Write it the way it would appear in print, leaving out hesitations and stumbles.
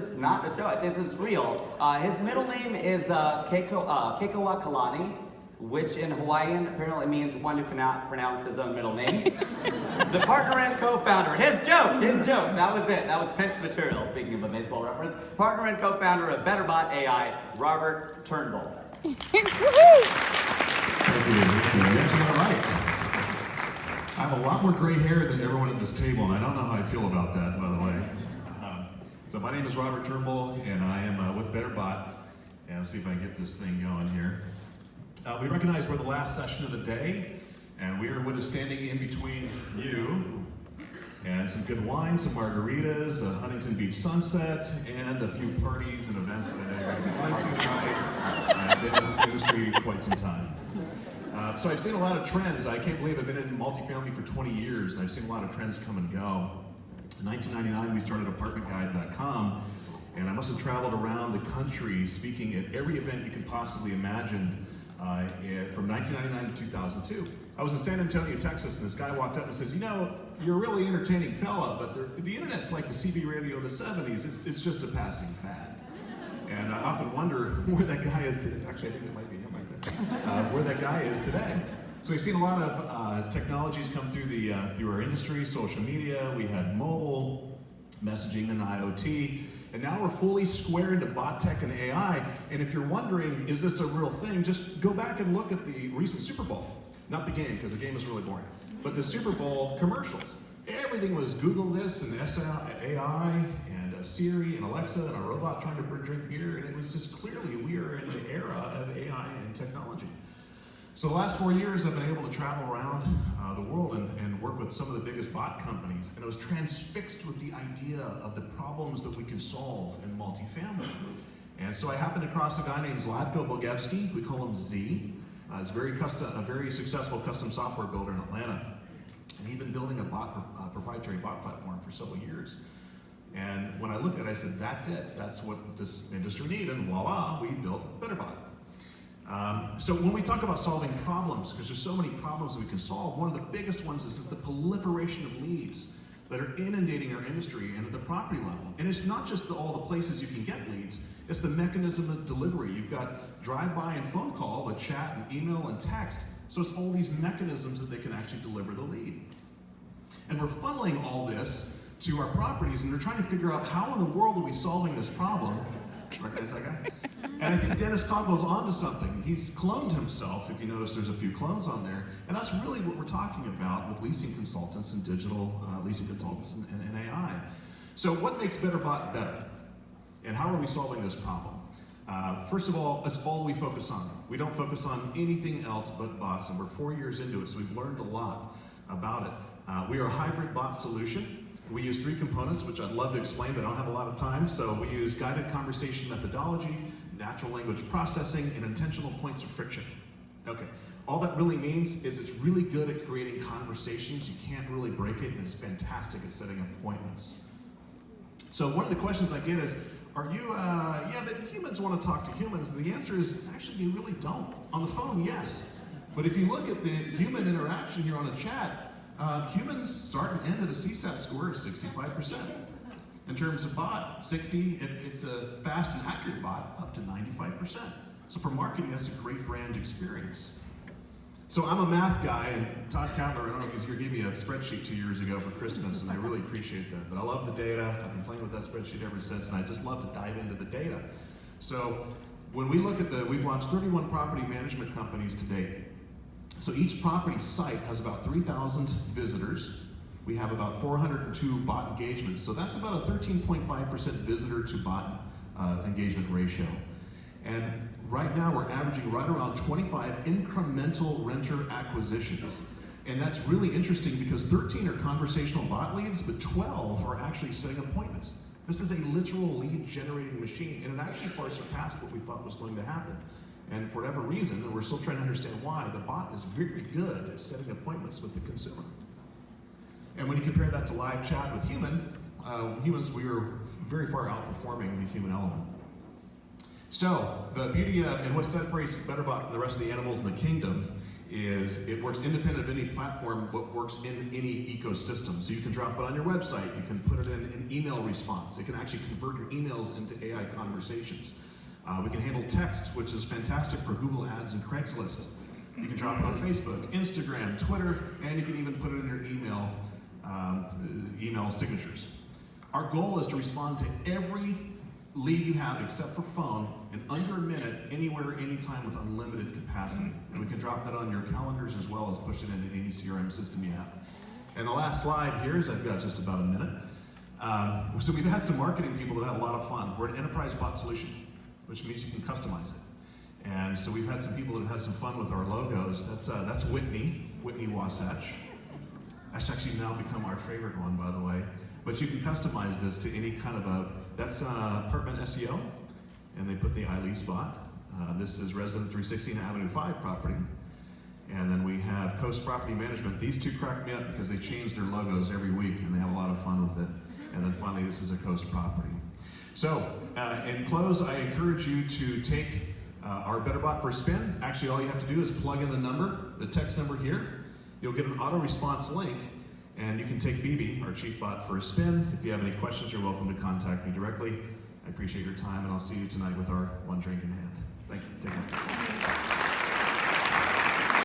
is not a joke. I think this is real. His middle name is Kekoa Kalani, which in Hawaiian apparently means one who cannot pronounce his own middle name. The partner and co-founder, his joke, that was it. That was pinch material, speaking of a baseball reference. Partner and co-founder of BetterBot.ai, Robert Turnbull. Thank you. All right. I have a lot more gray hair than everyone at this table, and I don't know how I feel about that, by the way. So my name is Robert Turnbull, and I am with BetterBot. And let's see if I can get this thing going here. We recognize we're the last session of the day, and we are what is standing in between you and some good wine, some margaritas, a Huntington Beach sunset, and a few parties and events that I'm going to tonight. I've been in this industry quite some time. So I've seen a lot of trends. I can't believe I've been in multifamily for 20 years, and I've seen a lot of trends come and go. In 1999, we started ApartmentGuide.com, and I must have traveled around the country speaking at every event you can possibly imagine from 1999 to 2002. I was in San Antonio, Texas, and this guy walked up and says, you know, you're a really entertaining fella, but the internet's like the CB radio of the 70s. It's just a passing fad. And I often wonder where that guy is today. Actually, I think it might be him right there. Where that guy is today. So we've seen a lot of technologies come through our industry, social media. We had mobile, messaging, and IoT. And now we're fully square into bot tech and AI. And if you're wondering, is this a real thing, just go back and look at the recent Super Bowl. Not the game, because the game is really boring. But the Super Bowl commercials. Everything was Google this and AI and Siri and Alexa and a robot trying to drink beer. And it was just clearly we are in the era of AI and technology. So the last 4 years I've been able to travel around the world and work with some of the biggest bot companies, and I was transfixed with the idea of the problems that we can solve in multifamily. And so I happened across a guy named Zlatko Bogevsky, we call him Z. He's a very successful custom software builder in Atlanta. And he'd been building a proprietary bot platform for several years. And when I looked at it, I said, that's it. That's what this industry needs, and voila, we built BetterBot. So when we talk about solving problems, because there's so many problems that we can solve, one of the biggest ones is the proliferation of leads that are inundating our industry and at the property level. And it's not just all the places you can get leads, it's the mechanism of delivery. You've got drive-by and phone call, but chat and email and text. So it's all these mechanisms that they can actually deliver the lead. And we're funneling all this to our properties, and they're trying to figure out how in the world are we solving this problem. Recognize that guy? And I think Dennis Cogbell's onto something. He's cloned himself, if you notice there's a few clones on there, and that's really what we're talking about with leasing consultants and digital leasing consultants and AI. So what makes BetterBot better? And how are we solving this problem? First of all, it's all we focus on. We don't focus on anything else but bots, and we're 4 years into it, so we've learned a lot about it. We are a hybrid bot solution. We use 3 components, which I'd love to explain, but I don't have a lot of time. So we use guided conversation methodology, natural language processing, and intentional points of friction. Okay, all that really means is it's really good at creating conversations. You can't really break it, and it's fantastic at setting up appointments. So one of the questions I get is, are you, yeah, but humans want to talk to humans. And the answer is, actually, they really don't. On the phone, yes. But if you look at the human interaction here on a chat, humans start and end at a CSAT score of 65%. In terms of bot, 60, if it's a fast and accurate bot, up to 95%. So for marketing, that's a great brand experience. So I'm a math guy, and Todd Cutler, I don't know if he's here, gave me a spreadsheet 2 years ago for Christmas, and I really appreciate that. But I love the data. I've been playing with that spreadsheet ever since, and I just love to dive into the data. So when we look at we've launched 31 property management companies to date. So each property site has about 3,000 visitors. We have about 402 bot engagements. So that's about a 13.5% visitor to bot engagement ratio. And right now we're averaging right around 25 incremental renter acquisitions. And that's really interesting because 13 are conversational bot leads, but 12 are actually setting appointments. This is a literal lead generating machine, and it actually far surpassed what we thought was going to happen. And for whatever reason, and we're still trying to understand why, the bot is very good at setting appointments with the consumer. And when you compare that to live chat with humans, we are very far outperforming the human element. So the beauty of, and what separates BetterBot from the rest of the animals in the kingdom is it works independent of any platform, but works in any ecosystem. So you can drop it on your website, you can put it in an email response. It can actually convert your emails into AI conversations. We can handle text, which is fantastic for Google Ads and Craigslist. You can drop it on Facebook, Instagram, Twitter, and you can even put it in your email signatures. Our goal is to respond to every lead you have except for phone in under a minute, anywhere, anytime with unlimited capacity. And we can drop that on your calendars as well as push it into any CRM system you have. And the last slide here is, I've got just about a minute. So we've had some marketing people that have had a lot of fun. We're an enterprise bot solution, which means you can customize it. And so we've had some people that have had some fun with our logos. That's Whitney Wasatch. That's actually now become our favorite one, by the way. But you can customize this to any kind of that's apartment SEO, and they put the iLease bot. This is Resident 316 Avenue 5 property. And then we have Coast Property Management. These two crack me up because they change their logos every week and they have a lot of fun with it. And then finally, this is a Coast Property. So, in close, I encourage you to take our BetterBot for a spin. Actually, all you have to do is plug in the text number here. You'll get an auto response link, and you can take BB, our chief bot, for a spin. If you have any questions, you're welcome to contact me directly. I appreciate your time, and I'll see you tonight with our one drink in hand. Thank you. Take care.